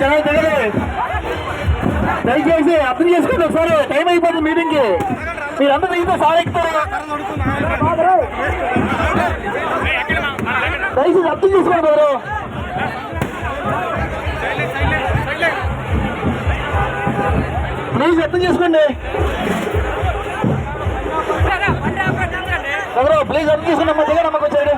జనాలు దిగలే. దయచేసి అర్థం చేసుకోండి ఒకసారి, టైం అయిపోతుంది మీటింగ్ కి. మీరందరూ దిగితే సార్ ఎక్కుతారు. దయచేసి అర్థం చేసుకోండి బ్రదరు. ప్లీజ్ అర్థం చేసుకోండి బ్రదరు, ప్లీజ్ అర్థం చేసుకోండి. అమ్మ దిగండి, అమ్మకు వచ్చాడు.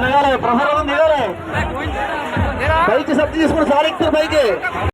దిగాలి, ప్రసారం దిగాలి. పైకి సబ్జీ తీసుకుని సార్ ఎక్కుతారు పైకి.